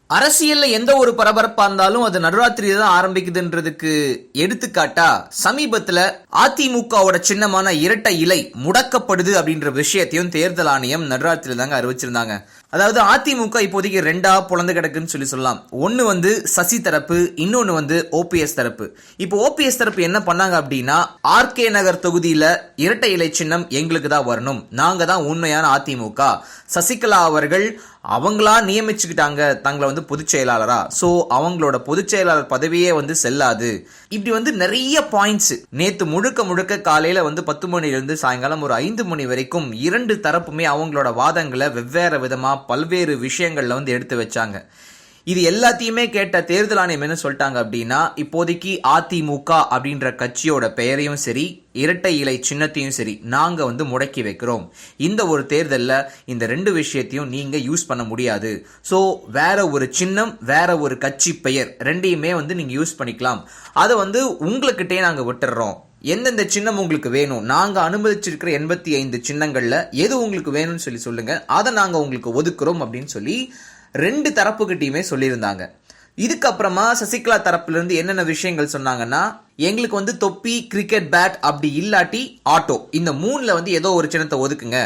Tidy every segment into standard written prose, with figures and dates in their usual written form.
அரசியல்ல எந்த ஒரு பரபரப்பா இருந்தாலும் அது நடுராத்திரி தான் ஆரம்பிக்குதுன்றதுக்கு எடுத்துக்காட்டா சமீபத்துல அதிமுகவோட சின்னமான இரட்டை இலை முடக்கப்படுது அப்படின்ற விஷயத்தையும் தேர்தல் ஆணையம் நடுராத்திரி தாங்க அறிவிச்சிருந்தாங்க. அதாவது அதிமுக இப்போதைக்கு ரெண்டா பொழந்து கிடக்குன்னு சொல்லலாம். ஒன்னு வந்து சசி தரப்பு, இன்னொன்னு வந்து ஓபிஎஸ் தரப்பு. இப்போ ஓபிஎஸ் தரப்பு என்ன பண்ணாங்க அப்படின்னா, ஆர்கே நகர் தொகுதியில இரட்டை இலை சின்னம் எங்களுக்கு தான் வரணும், நாங்க தான் உண்மையான அதிமுக. சசிகலா அவர்கள் அவங்களா நியமிச்சுக்கிட்டாங்க தங்களை வந்து பொதுச் செயலாளரா, சோ அவங்களோட பொதுச் செயலாளர் பதவியே வந்து செல்லாது. இப்படி வந்து நிறைய பாயிண்ட்ஸ் நேத்து முழுக்க முழுக்க காலையில வந்து 10 மணிலிருந்து சாயங்காலம் ஒரு 5 மணி வரைக்கும் இரண்டு தரப்புமே அவங்களோட வாதங்களை வெவ்வேறு விதமா பல்வேறு விஷயங்கள்ல வந்து எடுத்து வச்சாங்க. இது எல்லாத்தையுமே கேட்ட தேர்தல் ஆணையம் என்ன சொல்லிட்டாங்க அப்படின்னா, இப்போதைக்கு அதிமுக அப்படின்ற கட்சியோட பெயரையும் சரி இரட்டை இலை சின்னத்தையும் சரி நாங்க வந்து முடக்கி வைக்கிறோம். இந்த ஒரு தேர்தல்ல இந்த ரெண்டு விஷயத்தையும் நீங்க யூஸ் பண்ண முடியாது. சோ வேற ஒரு சின்னம் வேற ஒரு கட்சி பெயர் ரெண்டையுமே வந்து நீங்க யூஸ் பண்ணிக்கலாம். அதை வந்து உங்களுக்கிட்டே நாங்க விட்டுறோம். எந்தெந்த சின்னம் உங்களுக்கு வேணும், நாங்க அனுமதிச்சிருக்கிற 85 சின்னங்கள்ல எது உங்களுக்கு வேணும்னு சொல்லி சொல்லுங்க, அதை நாங்க உங்களுக்கு ஒதுக்குறோம் அப்படின்னு சொல்லி ரெண்டு தரப்புகிட்டையுமே சொல்லியிருந்தாங்க. இதுக்கப்புறமா சசிகலா தரப்புல இருந்து என்னென்ன விஷயங்கள் சொன்னாங்கன்னா, எங்களுக்கு வந்து தொப்பி, கிரிக்கெட் பேட், அப்படி இல்லாட்டி ஆட்டோ, இந்த மூணுல வந்து ஏதோ ஒரு சின்னத்தை ஒதுக்குங்க,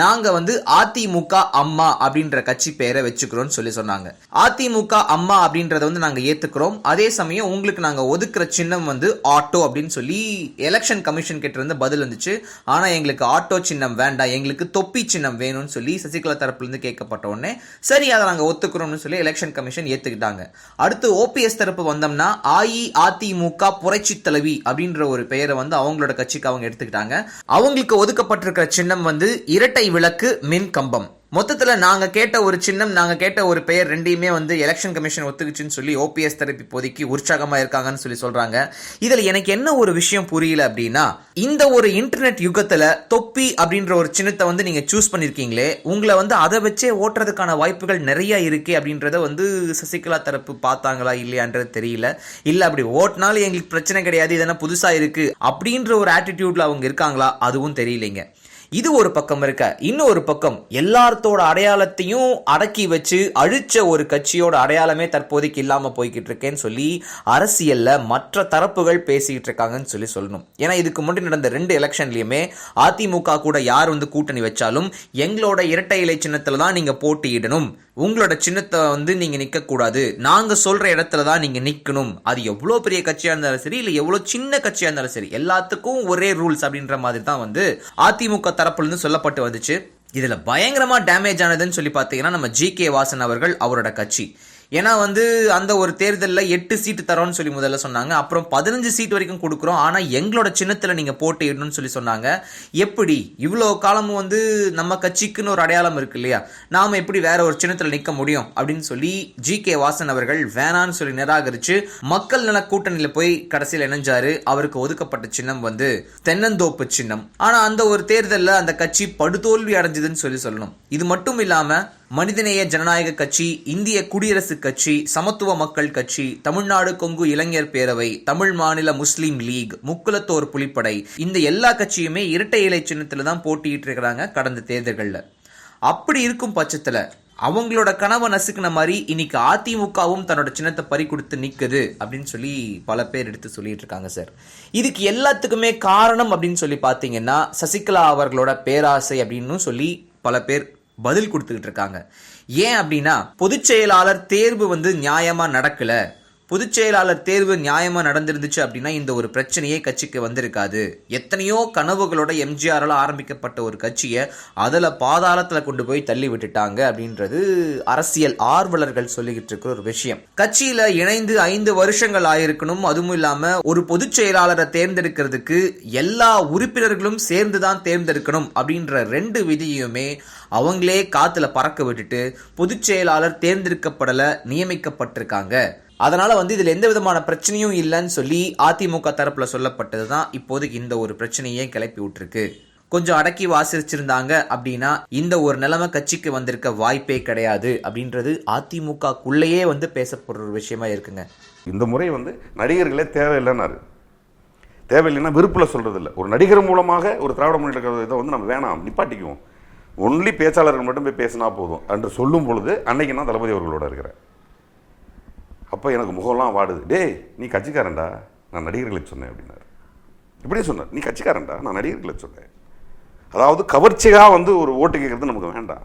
நாங்க வந்து அதிமுக அம்மா அப்படின்ற கட்சி பெயரை வச்சுக்கிறோம் சொல்லி சொன்னாங்க. அதிமுக அம்மா அப்படின்றத வந்து நாங்க ஏத்துக்கிறோம், அதே சமயம் உங்களுக்கு நாங்க ஒதுக்குற சின்னம் வந்து ஆட்டோ அப்படின்னு சொல்லி எலெக்ஷன் கமிஷன் கிட்ட இருந்து பதில் வந்துச்சு. ஆனா எங்களுக்கு ஆட்டோ சின்னம் வேண்டாம், எங்களுக்கு தொப்பி சின்னம் வேணும்னு சொல்லி சசிகலா தரப்புல இருந்து கேட்கப்பட்ட உடனே சரி அதை நாங்க ஒத்துக்கிறோம்னு சொல்லி எலெக்ஷன் கமிஷன் ஏத்துக்கிட்டாங்க. அடுத்து ஓபிஎஸ் தரப்பு வந்தோம்னா, அஇஅதிமுக புரட்சி தலைவி அப்படின்ற ஒரு பெயரை வந்து அவங்களோட கட்சிக்கு அவங்க எடுத்துக்கிட்டாங்க. அவங்களுக்கு ஒதுக்கப்பட்டிருக்கிற சின்னம் வந்து இரட்டை விளக்கு மின் கம்பம். மொத்தத்துல நாங்க கேட்ட ஒரு சின்னம், நாங்க கேட்ட ஒரு பெயர் ரெண்டையுமே வந்து எலெக்ஷன் கமிஷன் ஒத்துக்குச்சுன்னு சொல்லி ஓபிஎஸ் தரப்பு இப்போதைக்கு உற்சாகமா இருக்காங்கன்னு சொல்லி சொல்றாங்க. இதுல எனக்கு என்ன ஒரு விஷயம் புரியல அப்படின்னா, இந்த ஒரு இன்டர்நெட் யுகத்துல தொப்பி அப்படின்ற ஒரு சின்னத்தை வந்து நீங்க சூஸ் பண்ணிருக்கீங்களே, உங்களை வந்து அதை வச்சே ஓட்டுறதுக்கான வாய்ப்புகள் நிறைய இருக்கு அப்படின்றத வந்து சசிகலா தரப்பு பார்த்தாங்களா இல்லையான்றது தெரியல. இல்ல அப்படி ஓட்டினாலும் எங்களுக்கு பிரச்சனை கிடையாது, இதெல்லாம் புதுசா இருக்கு அப்படின்ற ஒரு ஆட்டிடியூட்ல அவங்க இருக்காங்களா, அதுவும் தெரியலைங்க. இது ஒரு பக்கம் இருக்க, இன்னொரு பக்கம் எல்லாத்தோட அடையாளத்தையும் அடக்கி வச்சு அழிச்ச ஒரு கட்சியோட அடையாளமே தற்போதைக்கு இல்லாம போய்கிட்டு இருக்கேன்னு சொல்லி அரசியல்ல மற்ற தரப்புகள் பேசிக்கிட்டு இருக்காங்கன்னு சொல்லி சொல்லணும். ஏன்னா இதுக்கு முன்னாடி நடந்த 2 எலெக்ஷன்லயுமே அதிமுக கூட யார் வந்து கூட்டணி வச்சாலும் எங்களோட இரட்டை இலை சின்னத்துல தான் நீங்க போட்டியிடணும், உங்களோட சின்னத்தை வந்து நீங்க நிக்க கூடாது, நாங்க சொல்ற இடத்துல தான் நீங்க நிக்கணும். அது எவ்வளவு பெரிய கட்சியா இருந்தாலும் சரி, இல்ல எவ்வளவு சின்ன கட்சியா இருந்தாலும் சரி, எல்லாத்துக்கும் ஒரே ரூல்ஸ் அப்படின்ற மாதிரி தான் வந்து அதிமுக தரப்புல இருந்து சொல்லப்பட்டு வந்துச்சு. இதுல பயங்கரமா டேமேஜ் ஆனதுன்னு சொல்லி பாத்தீங்கன்னா நம்ம ஜி.கே. வாசன் அவர்கள், அவரோட கட்சி. ஏன்னா வந்து அந்த ஒரு தேர்தலில் 8 சீட்டு தரோன்னு சொல்லி முதல்ல சொன்னாங்க, அப்புறம் 15 சீட் வரைக்கும் கொடுக்குறோம், ஆனா எங்களோட சின்னத்துல நீங்க போட்டியிடணும்னு சொல்லி சொன்னாங்க. எப்படி இவ்வளோ காலமும் வந்து நம்ம கட்சிக்குன்னு ஒரு அடையாளம் இருக்கு இல்லையா, நாம எப்படி வேற ஒரு சின்னத்துல நிக்க முடியும் அப்படின்னு சொல்லி ஜி.கே. வாசன் அவர்கள் வேணான்னு சொல்லி நிராகரிச்சு மக்கள் நல கூட்டணியில போய் கடைசியில் இணைஞ்சாரு. அவருக்கு ஒதுக்கப்பட்ட சின்னம் வந்து தென்னந்தோப்பு சின்னம். ஆனா அந்த ஒரு தேர்தலில் அந்த கட்சி படுதோல்வி அடைஞ்சதுன்னு சொல்லி சொல்லணும். இது மட்டும் இல்லாம மனிதநேய ஜனநாயக கட்சி, இந்திய குடியரசு கட்சி, சமத்துவ மக்கள் கட்சி, தமிழ்நாடு கொங்கு இளைஞர் பேரவை, தமிழ் மாநில முஸ்லீம் லீக், முக்குலத்தோர் புலிப்படை, இந்த எல்லா கட்சியுமே இரட்டை இலை சின்னத்துல தான் போட்டிட்டு இருக்கிறாங்க கடந்த தேர்தல்கள்ல. அப்படி இருக்கும் பட்சத்துல அவங்களோட கனவை நசுக்கின மாதிரி இன்னைக்கு அதிமுகவும் தன்னோட சின்னத்தை பறி கொடுத்து நிக்குது அப்படின்னு சொல்லி பல பேர் எடுத்து சொல்லிட்டு இருக்காங்க சார். இதுக்கு எல்லாத்துக்குமே காரணம் அப்படின்னு சொல்லி பாத்தீங்கன்னா சசிகலா அவர்களோட பேராசை அப்படின்னு சொல்லி பல பேர் பதில் கொடுத்துக்கிட்டு இருக்காங்க. ஏன் அப்படின்னா, பொதுச் செயலாளர் தேர்வு வந்து நியாயமா நடக்கல, பொதுச் செயலாளர் தேர்வு நியாயமா நடந்திருந்துச்சு அப்படின்னா இந்த ஒரு பிரச்சனையே கட்சிக்கு வந்திருக்காது. எத்தனையோ கனவுகளோட எம்ஜிஆரால் ஆரம்பிக்கப்பட்ட ஒரு கட்சியை அதில் பாதாளத்துல கொண்டு போய் தள்ளி விட்டுட்டாங்க அப்படின்றது அரசியல் ஆர்வலர்கள் சொல்லிக்கிட்டு இருக்கிற ஒரு விஷயம். கட்சியில இணைந்து 5 வருஷங்கள் ஆயிருக்கணும், அதுவும் இல்லாம ஒரு பொதுச் செயலாளரை தேர்ந்தெடுக்கிறதுக்கு எல்லா உறுப்பினர்களும் சேர்ந்துதான் தேர்ந்தெடுக்கணும் அப்படின்ற 2 விதியுமே அவங்களே காத்துல பறக்க விட்டுட்டு பொதுச் செயலாளர் தேர்ந்தெடுக்கப்படல, நியமிக்கப்பட்டிருக்காங்க. அதனால வந்து இதுல எந்த விதமான பிரச்சனையும் இல்லைன்னு சொல்லி அதிமுக தரப்புல சொல்லப்பட்டதுதான் இப்போதைக்கு இந்த ஒரு பிரச்சனையே கிளப்பி விட்டுருக்கு. கொஞ்சம் அடக்கி வாசிச்சிருந்தாங்க அப்படின்னா இந்த ஒரு நிலைமை கட்சிக்கு வந்திருக்க வாய்ப்பே கிடையாது அப்படின்றது அதிமுகக்குள்ளேயே வந்து பேசப்படுற ஒரு விஷயமா இருக்குங்க. இந்த முறை வந்து நடிகர்களே தேவையில்லைன்னாரு. தேவையில்லைன்னா விருப்பில் சொல்றது இல்லை. ஒரு நடிகர் மூலமாக ஒரு திராவிட முன்னேற்ற இதை வந்து நம்ம வேணாம், நிப்பாட்டிக்குவோம், ஒன்லி பேச்சாளர்கள் மட்டும் போய் பேசினா போதும் என்று சொல்லும் பொழுது அன்னைக்கு நான் தளபதி அவர்களோட இருக்கிறேன். அப்போ எனக்கு முகம்லாம் வாடுது. டேய் நீ கட்சிக்காரன்டா, நான் நடிகர்களுக்கு சொன்னேன் அப்படின்னாரு. இப்படியே சொன்னார், நீ கட்சிக்காரன்டா, நான் நடிகர்களுக்கு சொன்னேன். அதாவது கவர்ச்சியாக வந்து ஒரு ஓட்டு கேட்குறது நமக்கு வேண்டாம்.